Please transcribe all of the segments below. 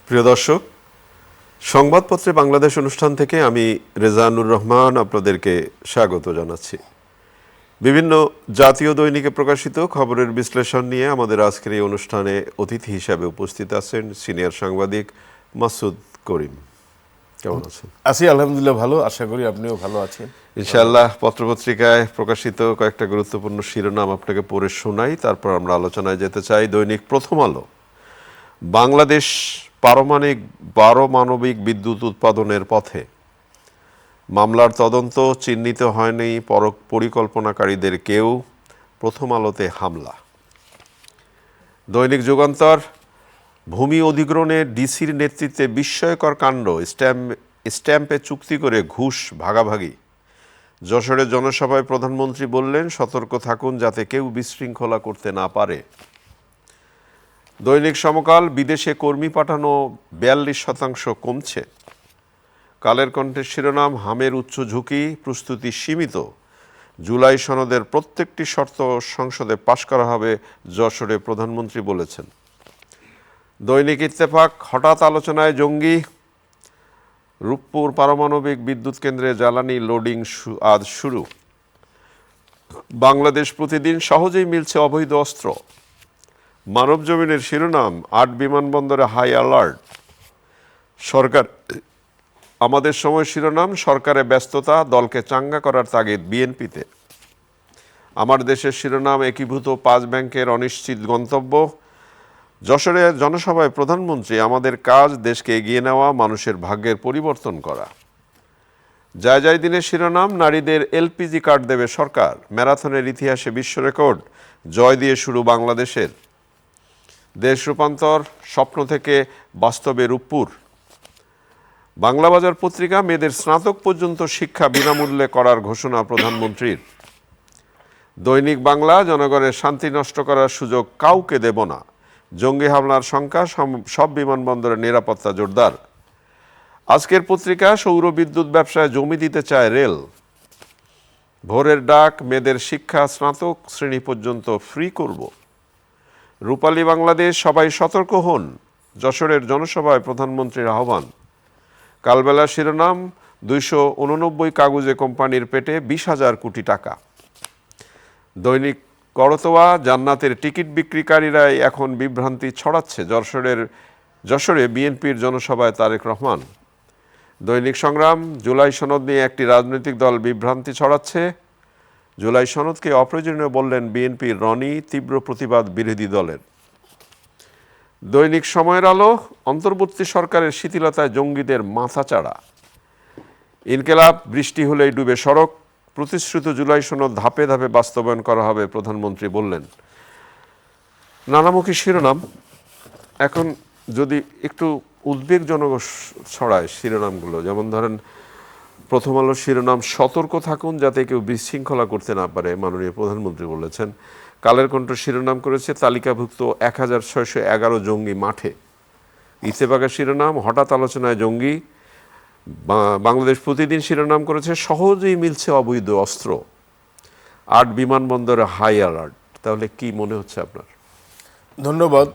প্রিয় দর্শক, সংবাদপত্রে বাংলাদেশ অনুষ্ঠান থেকে আমি রেজানুর রহমান আপনাদেরকে স্বাগত জানাচ্ছি। বিভিন্ন জাতীয় দৈনিকে প্রকাশিত খবরের বিশ্লেষণ নিয়ে আমাদের আজকের এই অনুষ্ঠানে অতিথি হিসাবে উপস্থিত আছেন সিনিয়র সাংবাদিক মাসুদ করিম। কেমন আছেন? আছি আলহামদুলিল্লাহ, ভালো। আশা করি আপনিও ভালো আছেন। ইনশাআল্লাহ। পত্রপত্রিকায় প্রকাশিত কয়েকটা গুরুত্বপূর্ণ শিরোনাম আপনাকে পড়ে শোনাই, তারপর আমরা আলোচনায় যেতে চাই। দৈনিক প্রথম আলো, বাংলাদেশ পারমাণবিক বিদ্যুৎ উৎপাদনের পথে, মামলার তদন্ত, চিহ্নিত হয়নি পরিকল্পনাকারীদের কেউ, প্রথম আলোতে হামলা। দৈনিক যুগান্তর, ভূমি অধিগ্রহণে ডিসির নেতৃত্বে বিস্ময়কর কাণ্ড, স্ট্যাম্পে চুক্তি করে ঘুষ ভাগাভাগি। যশোরের জনসভায় প্রধানমন্ত্রী বললেন, সতর্ক থাকুন যাতে কেউ বিশৃঙ্খলা করতে না পারে। দৈনিক সমকাল, বিদেশে কর্মী পাঠানো 42% কমছে। কালের কণ্ঠের শিরোনাম, হামের উচ্চ ঝুঁকি, প্রস্তুতি সীমিত, জুলাই সনদের প্রত্যেকটি শর্ত সংসদে পাশ করা হবে, যশোরে প্রধানমন্ত্রী বলেছেন। দৈনিক ইত্তেফাক, হঠাৎ আলোচনায় জঙ্গি, রূপপুর পারমাণবিক বিদ্যুৎ কেন্দ্রে জ্বালানি লোডিং আজ শুরু। বাংলাদেশ প্রতিদিন, সহজেই মিলছে অবৈধ অস্ত্র। মানবজমিনের শিরোনাম, 8 বিমানবন্দরে হাই অ্যালার্ট। সরকার আমাদের সময় শিরোনাম, সরকারের ব্যস্ততা, দলকে চাঙ্গা করার তাগিদ বিএনপিতে। আমার দেশের শিরোনাম, একীভূত 5 ব্যাংকের অনিশ্চিত গন্তব্য। যশোরের জনসভায় প্রধানমন্ত্রী, আমাদের কাজ দেশকে এগিয়ে নেওয়া, মানুষের ভাগ্যের পরিবর্তন করা। যায় দিনের শিরোনাম, নারীদের এলপিজি কার্ড দেবে সরকার, ম্যারাথনের ইতিহাসে বিশ্ব রেকর্ড, জয় দিয়ে শুরু বাংলাদেশের। দেশ রূপান্তর, স্বপ্ন থেকে বাস্তবে রূপপুর। বাংলাবাজার পত্রিকা, মেয়েদের স্নাতক পর্যন্ত শিক্ষা বিনামূল্যে করার ঘোষণা প্রধানমন্ত্রীর। দৈনিক বাংলা, জনগণের শান্তি নষ্ট করার সুযোগ কাউকে দেব না, জঙ্গি হামলার শঙ্কা, সব বিমানবন্দরের নিরাপত্তা জোরদার। আজকের পত্রিকা, সৌর বিদ্যুৎ ব্যবসায় জমি দিতে চায় রেল। ভোরের ডাক, মেয়েদের শিক্ষা স্নাতক শ্রেণী পর্যন্ত ফ্রি করব। রূপালী বাংলাদেশ, সবাই সতর্ক হন, যশোরের জনসভায় প্রধানমন্ত্রীর আহ্বান। কালবেলা শিরোনাম, 289 কাগজে কোম্পানির পেটে 20,000 কোটি টাকা। দৈনিক করতোয়া, জান্নাতের টিকিট বিক্রিকারীরাই এখন বিভ্রান্তি ছড়াচ্ছে, যশোরে বিএনপির জনসভায় তারেক রহমান। দৈনিক সংগ্রাম, জুলাই সনদ নিয়ে একটি রাজনৈতিক দল বিভ্রান্তি ছড়াচ্ছে, জুলাই সনদকে অপ্রয়োজনীয় বললেন বিএনপির রনি, তীব্র প্রতিবাদ বিরোধী দলের। দৈনিক সময়ের আলো, অন্তর্বর্তী সরকারের শিথিলতায় জঙ্গিদের মাথাচাড়া। ইনকেলাব, বৃষ্টি হলেই ডুবে সড়ক, প্রতিশ্রুত জুলাই সনদ ধাপে ধাপে বাস্তবায়ন করা হবে, প্রধানমন্ত্রী বললেন। নানামুখী শিরোনাম। এখন যদি একটু উদ্বেগজনক ছড়ায় শিরোনামগুলো, যেমন ধরেন প্রথম আলো শিরোনাম, সতর্ক থাকুন যাতে কেউ বিশৃঙ্খলা করতে না পারে, মাননীয় প্রধানমন্ত্রী বলেছেন। কালের কণ্ঠ শিরোনাম করেছে, তালিকাভুক্ত 1611 জঙ্গি মাঠে। ইত্তেফাকের শিরোনাম, হঠাৎ আলোচনায় জঙ্গি। বাংলাদেশ প্রতিদিন শিরোনাম করেছে, সহজেই মিলছে অবৈধ অস্ত্র, 8 বিমানবন্দরে হাই অ্যালার্ট। তাহলে কি মনে হচ্ছে আপনার? ধন্যবাদ।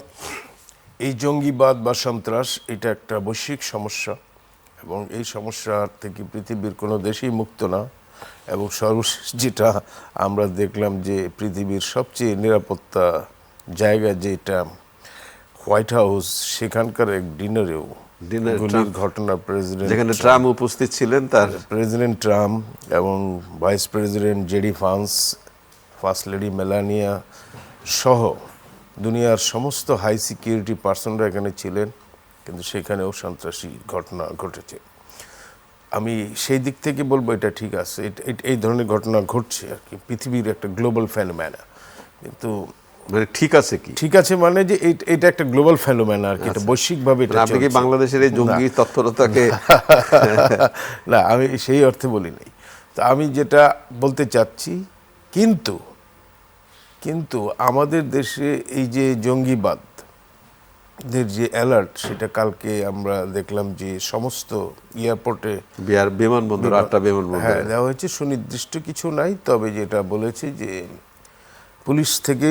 এই জঙ্গিবাদ বা সন্ত্রাস, এটা একটা বৈশ্বিক সমস্যা এবং এই সমস্যা থেকে পৃথিবীর কোনো দেশেই মুক্ত না। এবং সর্বশেষ যেটা আমরা দেখলাম যে পৃথিবীর সবচেয়ে নিরাপত্তা জায়গা যেটা হোয়াইট হাউস, সেখানকার এক ডিনারেও গুলির ঘটনা, যেখানে ট্রাম্প উপস্থিত ছিলেন, তার প্রেসিডেন্ট ট্রাম্প এবং vice president JD Vance, first lady Melania সহ দুনিয়ার সমস্ত হাই সিকিউরিটি পার্সনরা এখানে ছিলেন, কিন্তু সেখানেও সন্ত্রাসী ঘটনা ঘটেছে। আমি সেই দিক থেকে বলবো এটা ঠিক আছে, এই ধরনের ঘটনা ঘটছে আর কি, পৃথিবীর একটা গ্লোবাল ফেনোমেনা। কিন্তু মানে ঠিক আছে কি? ঠিক আছে মানে যে এটা একটা গ্লোবাল ফেনোমেনা আর কি, এটা বৈশ্বিকভাবে এটা আপনি কি বাংলাদেশের এই জঙ্গি তৎপরতাকে? না, আমি সেই অর্থে বলি নাই। তো আমি যেটা বলতে চাচ্ছি, কিন্তু আমাদের দেশে এই যে জঙ্গিবাদের যে অ্যালার্ট, সেটা কালকে আমরা দেখলাম যে সমস্ত এয়ারপোর্টে, বিমানবন্দর, 8টা বিমানবন্দর দেওয়া হয়েছে। সুনির্দিষ্ট কিছু নাই, তবে যেটা বলেছে যে পুলিশ থেকে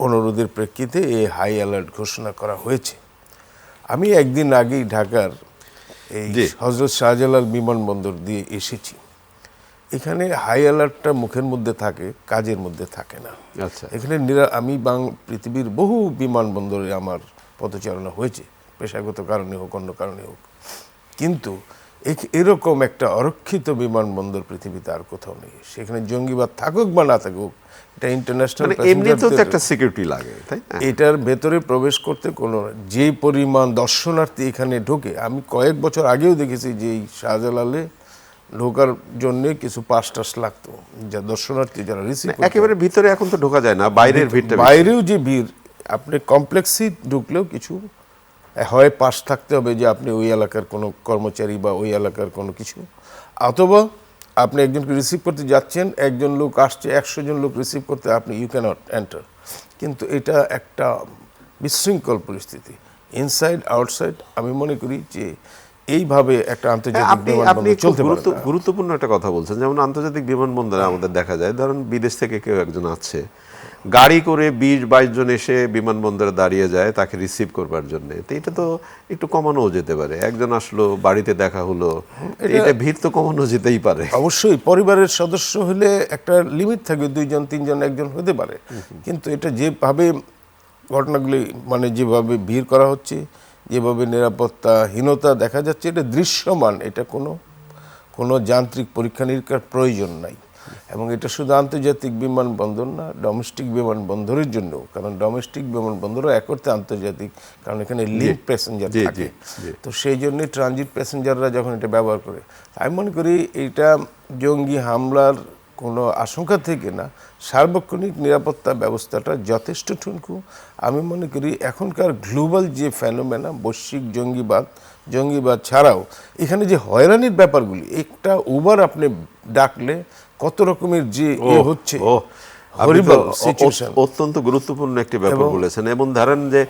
অনুরোধের প্রেক্ষিতে এই হাই অ্যালার্ট ঘোষণা করা হয়েছে। আমি একদিন আগেই ঢাকার এই জি। হজরত শাহজালাল বিমানবন্দর দিয়ে এসেছি। এখানে হাই অ্যালার্টটা মুখের মধ্যে থাকে, কাজের মধ্যে থাকে না। আচ্ছা। এখানে আমি পৃথিবীর বহু বিমানবন্দরে আমার পদচারণা হয়েছে, পেশাগত কারণে হোক, অন্য কারণে হোক, কিন্তু এরকম একটা অরক্ষিত বিমানবন্দর পৃথিবীতে আর কোথাও নেই। সেখানে জঙ্গিবাদ থাকুক বা না থাকুক, এটা ইন্টারন্যাশনাল মানে এমনিতেও তো একটা সিকিউরিটি লাগে, তাই না? এটার ভেতরে প্রবেশ করতে কোনো যে পরিমাণ দর্শনার্থী এখানে ঢোকে, আমি কয়েক বছর আগেও দেখেছি যে এই শাহজালালে ঢোকার জন্য কিছু পাস টাস লাগতো, যা দর্শনার্থী যারা রিসিভ একেবারে ভিতরে এখন তো ঢোকা যায় না, বাইরের ভিড়টা বেশি। বাইরেও যে ভিড়, আপনি কমপ্লেক্সে ঢুকলেও কিছু হয় পাস থাকতে হবে যে আপনি ওই এলাকার কোনো কর্মচারী বা ওই এলাকার কোনো কিছু, অথবা আপনি একজনকে রিসিভ করতে যাচ্ছেন, একজন লোক আসছে 100 জন লোক রিসিভ করতে, আপনি ইউ ক্যানট এন্টার। কিন্তু এটা একটা বিশৃঙ্খল পরিস্থিতি, ইনসাইড আউটসাইড। আমি মনে করি যে এইভাবে একটা আন্তর্জাতিক আপনি বিমানবন্দর খুব চলতে পারে না। গুরুত্বপূর্ণ একটা কথা বলছেন। যেমন আন্তর্জাতিক বিমানবন্দরে আমাদের দেখা যায়, ধরুন বিদেশ থেকে কেউ একজন আছে, গাড়ি করে 20-22 জন এসে বিমানবন্দরে দাঁড়িয়ে যায় তাকে রিসিভ করবার জন্য। তো এটা তো একটু কমানোও যেতে পারে। একজন আসলো, বাড়িতে দেখা হলো, এটা ভিড় তো কমানো যেতেই পারে। অবশ্যই পরিবারের সদস্য হলে একটা লিমিট থাকে, 2 জন 3 জন, একজন হতে পারে। কিন্তু এটা যেভাবে ঘটনাগুলি, মানে যেভাবে ভিড় করা হচ্ছে, যেভাবে নিরাপত্তাহীনতা দেখা যাচ্ছে, এটা দৃশ্যমান। এটা কোনো যান্ত্রিক পরীক্ষা নিরীক্ষার প্রয়োজন নাই। এবং এটা শুধু আন্তর্জাতিক বিমানবন্দর না, ডোমেস্টিক বিমানবন্দরের জন্য, কারণ ডোমেস্টিক বিমানবন্দরও এক অর্থে আন্তর্জাতিক, কারণ এখানে লিঙ্ক প্যাসেঞ্জার থাকে। তো সেই জন্যই ট্রানজিট প্যাসেঞ্জাররা যখন এটা ব্যবহার করে, আমি মনে করি এটা জঙ্গি হামলার কোনো আশঙ্কা থেকে না, সার্বক্ষণিক নিরাপত্তা ব্যবস্থাটা যথেষ্ট ঠুনকু। আমি মনে করি এখনকার গ্লোবাল যে ফেনোমেনা, বৈশ্বিক জঙ্গিবাদ ছাড়াও এখানে যে হয়রানির ব্যাপারগুলি, একটা উবার আপনি ডাকলে কত রকমের যে হচ্ছে, হরিবল সিচুয়েশন। অত্যন্ত গুরুত্বপূর্ণ একটি ব্যাপার বলেছেন। এবং ধরেন যে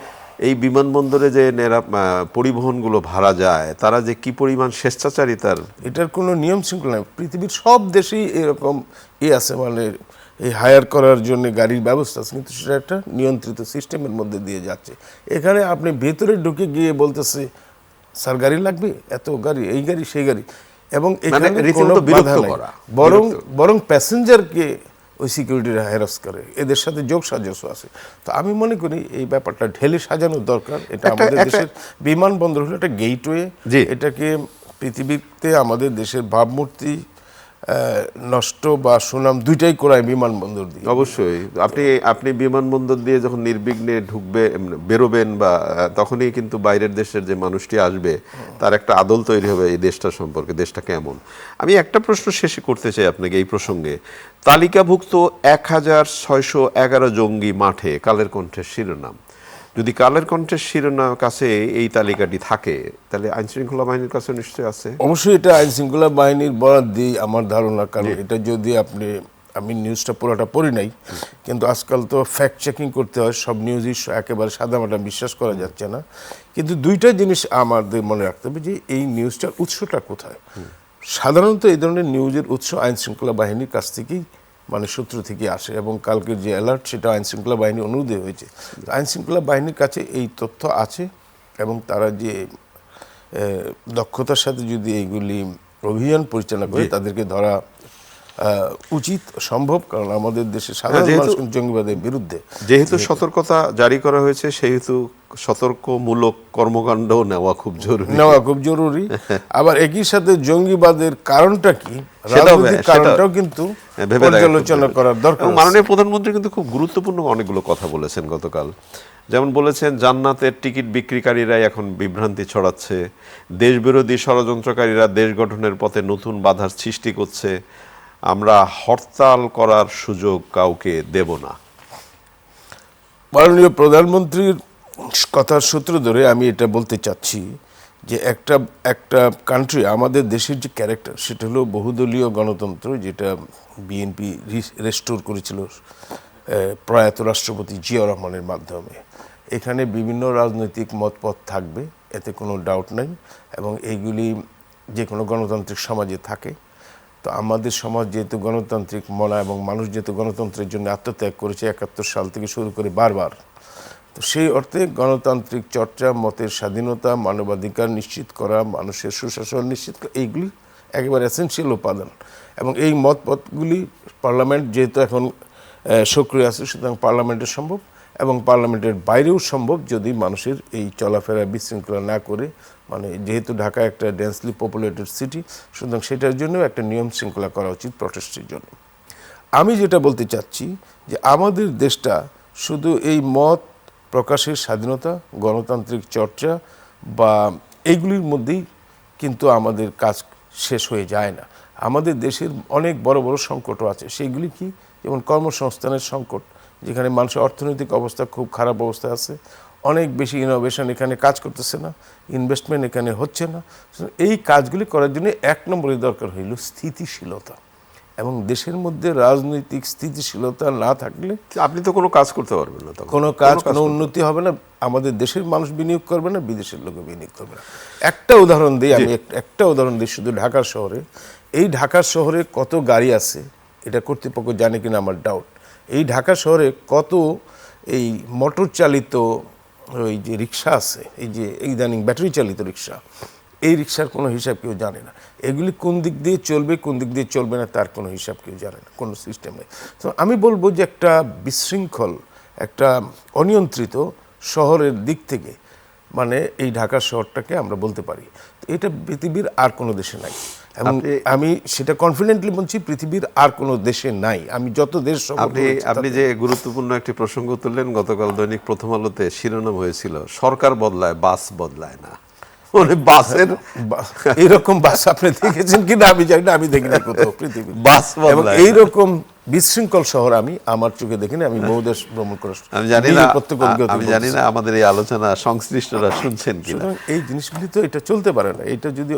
এই বিমানবন্দরে যে পরিবহনগুলো ভাড়া যায়, তারা যে কি পরিমাণ স্বেচ্ছাচারিতার, এটার কোনো নিয়ম শৃঙ্খলা নেই। পৃথিবীর সব দেশেই এরকম আছে, মানে এই হায়ার করার জন্য গাড়ির ব্যবস্থা আছে, কিন্তু সেটা একটা নিয়ন্ত্রিত সিস্টেমের মধ্যে দিয়ে যাচ্ছে। এখানে আপনি ভেতরে ঢুকে গিয়ে বলতেছে, স্যার গাড়ি লাগবে, এত গাড়ি, এই গাড়ি সেই গাড়ি, এবং এখানে কোনো বাধা নাই। বরং প্যাসেঞ্জারকে ওই সিকিউরিটিরা হ্যারাস করে, এদের সাথে যোগ সাজস্য আছে। তো আমি মনে করি এই ব্যাপারটা ঢেলে সাজানো দরকার। এটা আমাদের দেশের বিমানবন্দর হলো একটা গেটওয়ে। এটাকে পৃথিবীতে আমাদের দেশের ভাবমূর্তি নষ্ট বা সুনাম দুইটাই করায় বিমানবন্দর দিয়ে। অবশ্যই আপনি বিমানবন্দর দিয়ে যখন নির্বিঘ্নে বেরোবেন, বা তখনই কিন্তু বাইরের দেশের যে মানুষটি আসবে তার একটা আদল তৈরি হবে এই দেশটা সম্পর্কে, দেশটা কেমন। আমি একটা প্রশ্ন শেষে করতে চাই আপনাকে এই প্রসঙ্গে। তালিকাভুক্ত 1611 জঙ্গি মাঠে, কালের কণ্ঠের শিরোনাম। যদি কালের কণ্ঠের শিরোনাম কাছে এই তালিকাটি থাকে, তাহলে আইনশৃঙ্খলা বাহিনীর কাছে নিশ্চয়ই আছে। অবশ্যই এটা আইনশৃঙ্খলা বাহিনীর বরাদ দিই আমার ধারণা, কারণ এটা যদি আমি নিউজটা পুরোটা পড়ি নাই, কিন্তু আজকাল তো ফ্যাক্ট চেকিং করতে হয়, সব নিউজই একেবারে সাদামাটা বিশ্বাস করা যাচ্ছে না। কিন্তু দুইটা জিনিস আমাদের মনে রাখতে হবে, যে এই নিউজটার উৎসটা কোথায়। সাধারণত এই ধরনের নিউজের উৎস আইনশৃঙ্খলা বাহিনীর কাছ থেকেই, মানে সূত্র থেকে আসে, এবং কালকের যে অ্যালার্ট সেটা আইনশৃঙ্খলা বাহিনী অনুরোধে হয়েছে। আইনশৃঙ্খলা বাহিনীর কাছে এই তথ্য আছে, এবং তারা যে দক্ষতার সাথে যদি এইগুলি অভিযান পরিচালনা করে, তাদেরকে ধরা উচিত, সম্ভব, কারণ আমাদের দেশে সাধারণ মানুষ জঙ্গিবাদের বিরুদ্ধে। যেহেতু সতর্কতা জারি করা হয়েছে, সেহেতু সতর্কমূলক কর্মকাণ্ড নেওয়া খুব জরুরি। আবার একই সাথে জঙ্গিবাদের কারণটা কি, রাজনৈতিক কারণটাও কিন্তু পর্যালোচনা করার দরকার। মাননীয় প্রধানমন্ত্রী কিন্তু খুব গুরুত্বপূর্ণ অনেকগুলো কথা বলেছেন গতকাল। যেমন বলেছেন, জান্নাতের টিকিট বিক্রিকারীরাই এখন বিভ্রান্তি ছড়াচ্ছে, দেশবিরোধী ষড়যন্ত্রকারীরা দেশ গঠনের পথে নতুন বাধার সৃষ্টি করছে, আমরা হরতাল করার সুযোগ কাউকে দেব না। মাননীয় প্রধানমন্ত্রীর কথার সূত্র ধরে আমি এটা বলতে চাচ্ছি যে একটা কান্ট্রি, আমাদের দেশের যে ক্যারেক্টার, সেটা হলো বহুদলীয় গণতন্ত্র, যেটা বিএনপি রেস্টোর করেছিল প্রয়াত রাষ্ট্রপতি জিয়াউর রহমানের মাধ্যমে। এখানে বিভিন্ন রাজনৈতিক মতপথ থাকবে, এতে কোনো ডাউট নাই, এবং এইগুলি যে কোনো গণতান্ত্রিক সমাজে থাকে। তো আমাদের সমাজ যেহেতু গণতান্ত্রিক মনা, এবং মানুষ যেহেতু গণতন্ত্রের জন্য আত্মত্যাগ করেছে 71 সাল থেকে শুরু করে বারবার, তো সেই অর্থে গণতান্ত্রিক চর্চা, মতের স্বাধীনতা, মানবাধিকার নিশ্চিত করা, মানুষের সুশাসন নিশ্চিত করা, এইগুলি একেবারে এসেনশিয়াল উপাদান। এবং এই মতপথগুলি পার্লামেন্ট যেহেতু এখন সক্রিয় আছে, সুতরাং পার্লামেন্টে সম্ভব এবং পার্লামেন্টের বাইরেও সম্ভব যদি মানুষের এই চলাফেরা বিশৃঙ্খলা না করে, মানে যেহেতু ঢাকা একটা ডেন্সলি পপুলেটেড সিটি, সুতরাং সেটার জন্য একটা নিয়ম শৃঙ্খলা করা উচিত প্রটেস্টের জন্য। আমি যেটা বলতে চাচ্ছি যে আমাদের দেশটা শুধু এই মত প্রকাশের স্বাধীনতা, গণতান্ত্রিক চর্চা বা এইগুলির মধ্যেই কিন্তু আমাদের কাজ শেষ হয়ে যায় না। আমাদের দেশের অনেক বড় বড় সংকটও আছে। সেইগুলি কি? যেমন কর্মসংস্থানের সংকট, যেখানে মানুষের অর্থনৈতিক অবস্থা খুব খারাপ অবস্থা আছে, অনেক বেশি ইনোভেশন এখানে কাজ করতেছে না, ইনভেস্টমেন্ট এখানে হচ্ছে না। এই কাজগুলি করার জন্য এক নম্বরে দরকার হইল স্থিতিশীলতা। এবং দেশের মধ্যে রাজনৈতিক স্থিতিশীলতা না থাকলে আপনি তো কোনো কাজ করতে পারবেন না, তখন কোনো কাজ, কোনো উন্নতি হবে না। আমাদের দেশের মানুষ বিনিয়োগ করবে না, বিদেশের লোকও বিনিয়োগ করবে না। একটা উদাহরণ দিই আমি, একটা উদাহরণ দিই শুধু ঢাকার শহরে। এই ঢাকার শহরে কত গাড়ি আছে এটা কর্তৃপক্ষ জানে কিনা আমার ডাউট। এই ঢাকা শহরে কত এই মোটর চালিত ওই যে রিক্সা আছে, এই যে ইদানিং ব্যাটারি চালিত রিক্সা, এই রিক্সার কোনো হিসাব কেউ জানে না। এগুলি কোন দিক দিয়ে চলবে, কোন দিক দিয়ে চলবে না, তার কোনো হিসাব কেউ জানে না, কোনো সিস্টেম নেই। তো আমি বলবো যে একটা বিশৃঙ্খল, একটা অনিয়ন্ত্রিত শহরের দিক থেকে মানে এই ঢাকা শহরটাকে আমরা বলতে পারি এটা পৃথিবীর আর কোনো দেশে নাই। এবং আমি সেটা কনফিডেন্টলি বলছি, পৃথিবীর আর কোনো দেশে নাই। আমি যত দেশ আপনি যে গুরুত্বপূর্ণ একটি প্রসঙ্গ তুললেন, গতকাল দৈনিক প্রথম আলোতে শিরোনাম হয়েছিল সরকার বদলায় বাস বদলায় না। মানে বাসের এইরকম বাস আপনি দেখেছেন কিনা আমি জানি না, আমি দেখিনি কোথাও পৃথিবীর বাস এবং এইরকম বিশৃঙ্খল শহর আমি আমার চোখে দেখিনি। আমি বহু দেশ ভ্রমণ করে আমি জানি না আমাদের এই আলোচনা সংশ্লিষ্টরা শুনছেন কিনা। এই জিনিসগুলি তো এটা চলতে পারে না। এটা যদি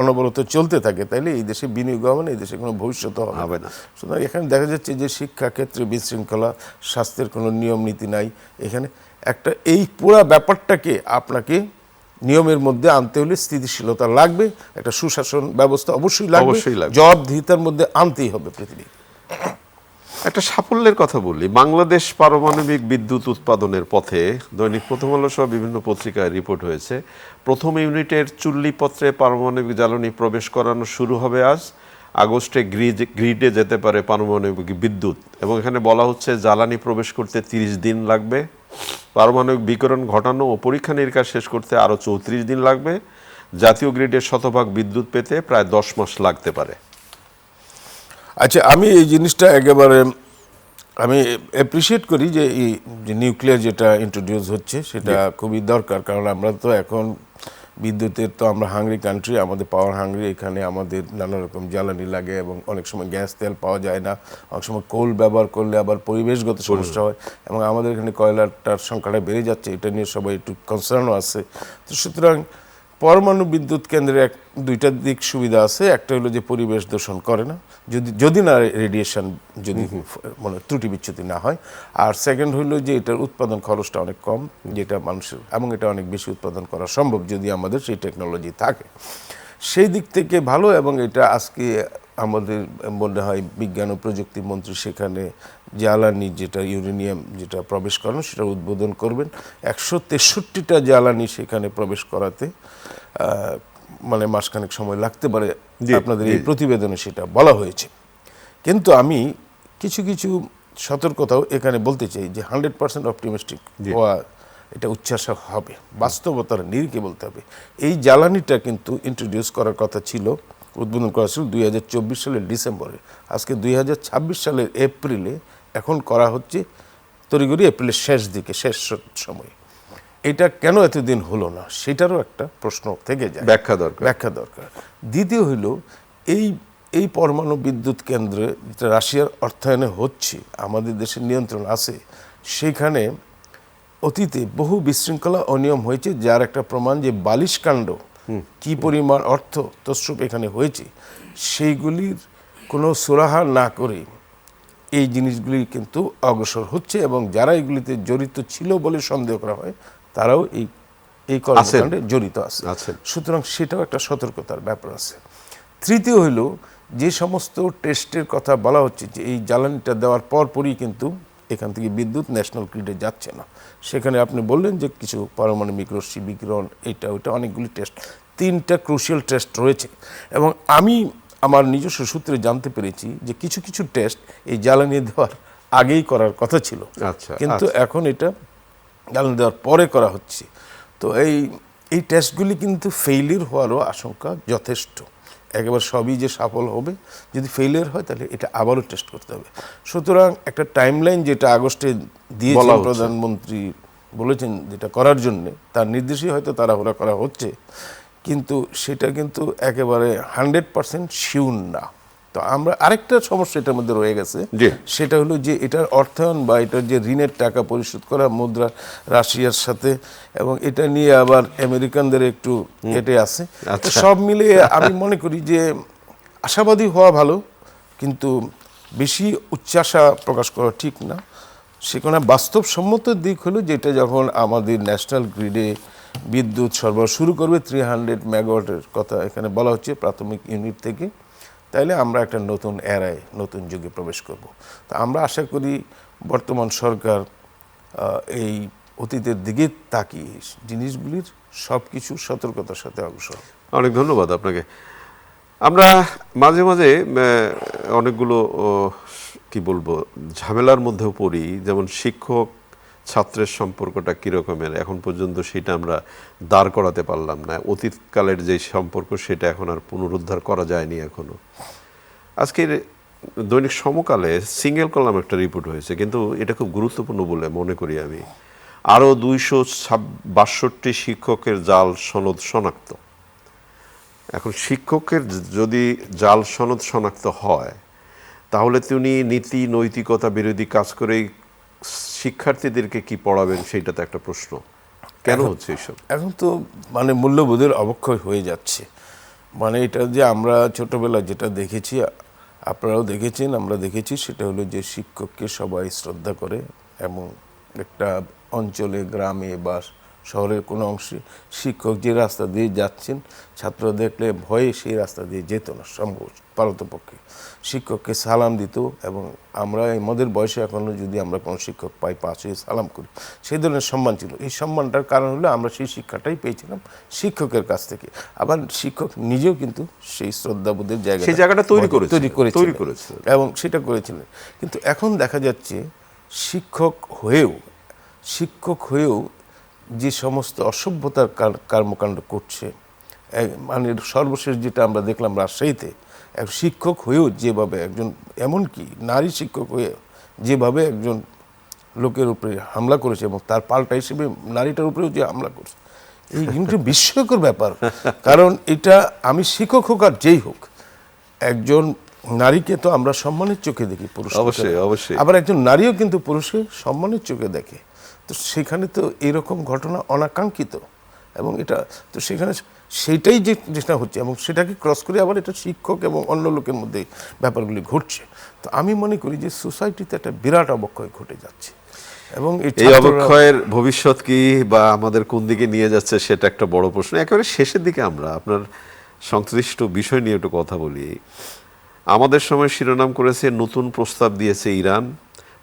অনবরত চলতে থাকে তাহলে এই দেশে বিনিয়োগ হবে না, এই দেশে কোনো ভবিষ্যৎ হবে না। সুতরাং এখানে দেখা যাচ্ছে যে শিক্ষা ক্ষেত্রে বিশৃঙ্খলা, স্বাস্থ্যের কোনো নিয়ম নীতি নাই। এখানে একটা এই পুরো ব্যাপারটাকে আপনাকে নিয়মের মধ্যে আনতে হলে স্থিতিশীলতা লাগবে, একটা সুশাসন ব্যবস্থা অবশ্যই লাগবে, জবাবদিহিতার মধ্যে আনতেই হবে পৃথিবী। একটা সাফল্যের কথা বলি, বাংলাদেশ পারমাণবিক বিদ্যুৎ উৎপাদনের পথে। দৈনিক প্রথম আলো সহ বিভিন্ন পত্রিকায় রিপোর্ট হয়েছে, প্রথম ইউনিটের চুল্লিপত্রে পারমাণবিক জ্বালানি প্রবেশ করানো শুরু হবে আজ। আগস্টে গ্রিডে যেতে পারে পারমাণবিক বিদ্যুৎ। এবং এখানে বলা হচ্ছে জ্বালানি প্রবেশ করতে 30 দিন লাগবে, পারমাণবিক বিকিরণ ঘটানো ও পরীক্ষা নিরীক্ষা শেষ করতে আরও 34 দিন লাগবে, জাতীয় গ্রিডের শতভাগ বিদ্যুৎ পেতে প্রায় 10 মাস লাগতে পারে। আচ্ছা, আমি এই জিনিসটা একেবারে আমি অ্যাপ্রিসিয়েট করি যে এই যে নিউক্লিয়ার যেটা ইন্ট্রোডিউস হচ্ছে সেটা খুবই দরকার। কারণ আমরা তো এখন বিদ্যুতের তো আমরা হাংরি কান্ট্রি, আমাদের পাওয়ার হাংরি। এখানে আমাদের নানা রকম জ্বালানি লাগে এবং অনেক সময় গ্যাস তেল পাওয়া যায় না, অনেক সময় কোল ব্যবহার করলে আবার পরিবেশগত সমস্যা হয় এবং আমাদের এখানে কয়লাটার সংখ্যাটা বেড়ে যাচ্ছে, এটা নিয়ে সবাই একটু কনসার্নও আছে। তো সুতরাং পরমাণু বিদ্যুৎ কেন্দ্রে দুইটা দিক সুবিধা আছে। একটা হলো যে পরিবেশ দূষণ করে না, যদি না রেডিয়েশন, যদি মানে ত্রুটি বিচ্যুতি না হয়। আর সেকেন্ড হলো যে এটার উৎপাদন খরচটা অনেক কম, যেটা মানুষের, এবং এটা অনেক বেশি উৎপাদন করা সম্ভব যদি আমাদের সেই টেকনোলজি থাকে। সেই দিক থেকে ভালো। এবং এটা আজকে আমাদের মনে হয় বিজ্ঞান ও প্রযুক্তি মন্ত্রী সেখানে জ্বালানি যেটা ইউরেনিয়াম যেটা প্রবেশ করানো সেটা উদ্বোধন করবেন। 163টা জ্বালানি সেখানে প্রবেশ করাতে মানে মাসখানেক সময় লাগতে পারে, আপনাদের এই প্রতিবেদনে সেটা বলা হয়েছে। কিন্তু আমি কিছু কিছু সতর্কতাও এখানে বলতে চাই যে 100% অপটিমিস্টিক হওয়া এটা উচ্ছ্বাস হবে, বাস্তবতার নিরিখে বলতে হবে। এই জ্বালানিটা কিন্তু ইন্ট্রোডিউস করার কথা ছিল, উদ্বোধন করা ছিল 2024 সালের ডিসেম্বরে। আজকে 2026 সালের এপ্রিলে এখন করা হচ্ছে তড়িঘড়ি, এপ্রিলের শেষ দিকে, শেষ সময়। এটা কেন এতদিন হলো না সেটারও একটা প্রশ্ন থেকে যায়, ব্যাখ্যা দরকার। দ্বিতীয় হইল এই পরমাণু বিদ্যুৎ কেন্দ্রে যেটা রাশিয়ার অর্থায়নে হচ্ছে, আমাদের দেশের নিয়ন্ত্রণ আছে, সেখানে অতীতে বহু বিশৃঙ্খলা অনিয়ম হয়েছে, যার একটা প্রমাণ যে বালিশকাণ্ড কি পরিমাণ অর্থ তছরূপ এখানে হয়েছে, সেইগুলির কোনো সুরাহা না করে এই জিনিসগুলি কিন্তু অগ্রসর হচ্ছে এবং যারা এগুলিতে জড়িত ছিল বলে সন্দেহ করা হয় তারাও এই কর্মকাণ্ডে জড়িত আছে। সুতরাং সেটাও একটা সতর্কতার ব্যাপার আছে। তৃতীয় হইল যে সমস্ত টেস্টের কথা বলা হচ্ছে যে এই জ্বালানিটা দেওয়ার পরপরই কিন্তু এখান থেকে বিদ্যুৎ ন্যাশনাল গ্রিডে যাচ্ছে না। সেখানে আপনি বললেন যে কিছু পারমাণবিক রশ্মি বিকিরণ, এটা ওইটা অনেকগুলি টেস্ট, 3টা ক্রুশিয়াল টেস্ট রয়েছে। এবং আমি আমার নিজস্ব সূত্রে জানতে পেরেছি যে কিছু কিছু টেস্ট এই জ্বালানি দেওয়ার আগেই করার কথা ছিল, আচ্ছা, কিন্তু এখন এটা জ্বালানি দেওয়ার পরে করা হচ্ছে। তো এই টেস্টগুলি কিন্তু ফেইলিয়ার হওয়ারও আশঙ্কা যথেষ্ট। একেবারে সবই যে সফল হবে, যদি ফেইলিয়ার হয় তাহলে এটা আবারও টেস্ট করতে হবে। সুতরাং একটা টাইমলাইন যেটা আগস্টে দিয়েছেন প্রধানমন্ত্রী বলেছেন যেটা করার জন্যে, তার নির্দেশই হয়তো তাড়াহুড়া করা হচ্ছে, কিন্তু সেটা কিন্তু একেবারে 100% শিওর না। তো আমরা আরেকটা সমস্যা এটার মধ্যে রয়ে গেছে, সেটা হলো যে এটার অর্থায়ন বা এটার যে ঋণের টাকা পরিশোধ করা মুদ্রা রাশিয়ার সাথে, এবং এটা নিয়ে আবার আমেরিকানদের একটু এটে আছে। তো সব মিলিয়ে আমি মনে করি যে আশাবাদী হওয়া ভালো, কিন্তু বেশি উচ্চাশা প্রকাশ করা ঠিক না। সেখানে বাস্তবসম্মত দিক হলো যেটা যখন আমাদের ন্যাশনাল গ্রিডে বিদ্যুৎ সরবরাহ শুরু করবে 300 মেগাওয়াটের কথা এখানে বলা হচ্ছে প্রাথমিক ইউনিট থেকে, তাইলে আমরা একটা নতুন এরায় নতুন যুগে প্রবেশ করব। তা আমরা আশা করি বর্তমান সরকার এই অতীতের দিকে তাকিয়ে জিনিসগুলির সব কিছু সতর্কতার সাথে অগ্রসর। অনেক ধন্যবাদ আপনাকে। আমরা মাঝে মাঝে অনেকগুলো কি বলবো ঝামেলার মধ্যেও পড়ি, যেমন শিক্ষক ছাত্রের সম্পর্কটা কীরকমের এখন পর্যন্ত সেটা আমরা দাঁড় করাতে পারলাম না। অতীতকালের যে সম্পর্ক সেটা এখন আর পুনরুদ্ধার করা যায়নি এখনো। আজকের দৈনিক সমকালে সিঙ্গেল কলাম একটা রিপোর্ট হয়েছে, কিন্তু এটা খুব গুরুত্বপূর্ণ বলে মনে করি আমি। আরও 262 শিক্ষকের জাল সনদ শনাক্ত। এখন শিক্ষকের যদি জাল সনদ শনাক্ত হয় তাহলে তিনি নীতি নৈতিকতা বিরোধী কাজ করেই শিক্ষার্থীদেরকে কি পড়াবেন, সেইটা তো একটা প্রশ্ন। কেন হচ্ছে এইসব? এখন তো মানে মূল্যবোধের অবক্ষয় হয়ে যাচ্ছে। মানে এটা যে আমরা ছোটবেলায় যেটা দেখেছি, আপনারাও দেখেছেন, আমরা দেখেছি, সেটা হলো যে শিক্ষককে সবাই শ্রদ্ধা করে, এবং একটা অঞ্চলে গ্রামে বা শহরের কোনো অংশে শিক্ষক যে রাস্তা দিয়ে যাচ্ছেন, ছাত্র দেখলে ভয়ে সেই রাস্তা দিয়ে যেত না, সম্ভব পারতপক্ষে শিক্ষককে সালাম দিত। এবং আমরা আমাদের বয়সে এখনও যদি আমরা কোনো শিক্ষক পাই পাশে সালাম করি, সেই ধরনের সম্মান ছিল। এই সম্মানটার কারণ হলো আমরা সেই শিক্ষাটাই পেয়েছিলাম শিক্ষকের কাছ থেকে। আবার শিক্ষক নিজেও কিন্তু সেই শ্রদ্ধাবোধের জায়গাটা তৈরি করেছিলেন এবং সেটা করেছিলেন। কিন্তু এখন দেখা যাচ্ছে শিক্ষক হয়েও যে সমস্ত অসভ্যতার কর্মকাণ্ড করছে, মানে সর্বশেষ যেটা আমরা দেখলাম রাজশাহীতে, এক শিক্ষক হয়েও যেভাবে একজন, এমনকি নারী শিক্ষক হয়ে যেভাবে একজন লোকের উপরে হামলা করেছে, এবং তার পাল্টা হিসেবে নারীটার উপরেও যে হামলা করছে, এই কিন্তু বিস্ময়কর ব্যাপার। কারণ এটা আমি শিক্ষক হোক আর যেই হোক, একজন নারীকে তো আমরা সম্মানের চোখে দেখি, পুরুষ অবশ্যই, আবার একজন নারীও কিন্তু পুরুষকে সম্মানের চোখে দেখে। তো সেখানে তো এরকম ঘটনা অনাকাঙ্ক্ষিত, এবং এটা তো সেখানে সেটাই যেটা হচ্ছে, এবং সেটাকে ক্রস করে আবার এটা শিক্ষক এবং অন্য লোকের মধ্যে ব্যাপারগুলি ঘটছে। তো আমি মনে করি যে সোসাইটিতে একটা বিরাট অবক্ষয় ঘটে যাচ্ছে, এবং এই অবক্ষয়ের ভবিষ্যৎ কি বা আমাদের কোন দিকে নিয়ে যাচ্ছে সেটা একটা বড় প্রশ্ন। একেবারে শেষের দিকে আমরা আপনার সংশ্লিষ্ট বিষয় নিয়ে একটু কথা বলি। আমাদের সময় শিরোনাম করেছে নতুন প্রস্তাব দিয়েছে ইরান,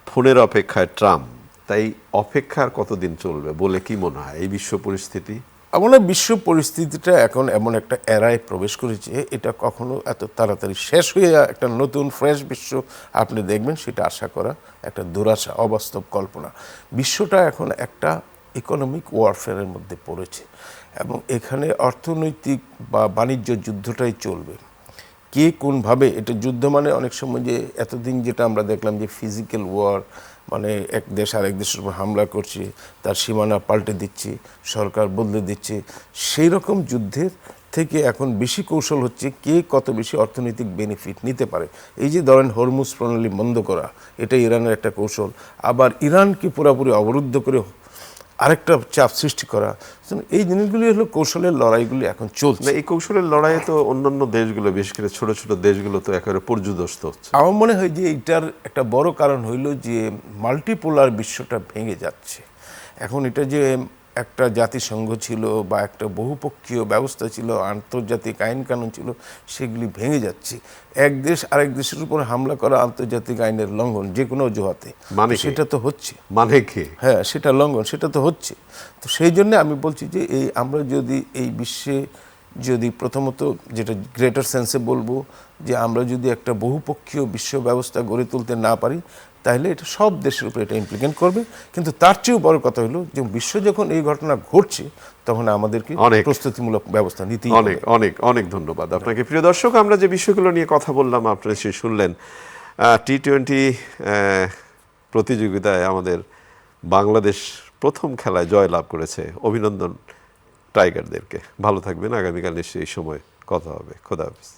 ফোনের অপেক্ষায় ট্রাম্প। তাই অপেক্ষার কতদিন চলবে বলে কি মনে হয় এই বিশ্ব পরিস্থিতি? আমরা বিশ্ব পরিস্থিতিটা এখন এমন একটা এরায় প্রবেশ করেছে, এটা কখনো এত তাড়াতাড়ি শেষ হয়ে একটা নতুন ফ্রেশ বিশ্ব আপনি দেখবেন, সেটা আশা করা একটা দুরাশা, অবাস্তব কল্পনা। বিশ্বটা এখন একটা ইকোনমিক ওয়ারফেয়ারের মধ্যে পড়েছে, এবং এখানে অর্থনৈতিক বা বাণিজ্য যুদ্ধটাই চলবে। কে কোনভাবে, এটা যুদ্ধ মানে অনেক সময় যে এতদিন যেটা আমরা দেখলাম যে ফিজিক্যাল ওয়ার, মানে এক দেশ আরেক দেশের উপর হামলা করছে, তার সীমানা পাল্টে দিচ্ছে, সরকার বদলে দিচ্ছে, সেই রকম যুদ্ধের থেকে এখন বেশি কৌশল হচ্ছে কে কত বেশি অর্থনৈতিক বেনিফিট নিতে পারে। এই যে ধরেন হরমুজ প্রণালী বন্ধ করা, এটা ইরানের একটা কৌশল। আবার ইরানকে পুরোপুরি অবরুদ্ধ করে আরেকটা চাপ সৃষ্টি করা, এই জিনিসগুলি হলো কৌশলের লড়াইগুলি এখন চলছে। এই কৌশলের লড়াইয়ে তো অন্যান্য দেশগুলো, বিশেষ করে ছোট ছোট দেশগুলো তো একেবারে পর্যুদস্ত হচ্ছে। আমার মনে হয় যে এইটার একটা বড় কারণ হইল যে মাল্টিপোলার বিশ্বটা ভেঙে যাচ্ছে। এখন এটা যে একটা জাতিসংঘ ছিল বা একটা বহুপক্ষীয় ব্যবস্থা ছিল, আন্তর্জাতিক আইন কানুন ছিল, সেগুলি ভেঙে যাচ্ছে। এক দেশ আরেক দেশের উপর হামলা করা আন্তর্জাতিক আইনের লঙ্ঘন, যে কোনো অজুহাতে। মানে তো কি? সেটা তো হচ্ছে, মানে কি? হ্যাঁ সেটা লঙ্ঘন, সেটা তো হচ্ছে। তো সেই জন্য আমি বলছি যে আমরা যদি এই বিশ্বে যদি প্রথমত যেটা গ্রেটার সেন্সে বলবো, যে আমরা যদি একটা বহুপক্ষীয় বিশ্ব ব্যবস্থা গড়ে তুলতে না পারি, তাহলে এটা সব দেশের উপর এটা ইমপ্লিকেন্ট করবে। কিন্তু তার চেয়েও বড় কথা হলো যে বিশ্ব যখন এই ঘটনা ঘটছে, তখন আমাদেরকে অনেক প্রস্তুতিমূলক ব্যবস্থা নিতেই অনেক হবে। অনেক অনেক ধন্যবাদ আপনাকে। প্রিয় দর্শক, আমরা যে বিষয়গুলো নিয়ে কথা বললাম আপনারা সে শুনলেন। টি-20 প্রতিযোগিতায় আমাদের বাংলাদেশ প্রথম খেলায় জয়লাভ করেছে। অভিনন্দন টাইগারদেরকে। ভালো থাকবেন, আগামীকাল নিশ্চয়ই এই সময় কথা হবে। খোদা হাফেজ।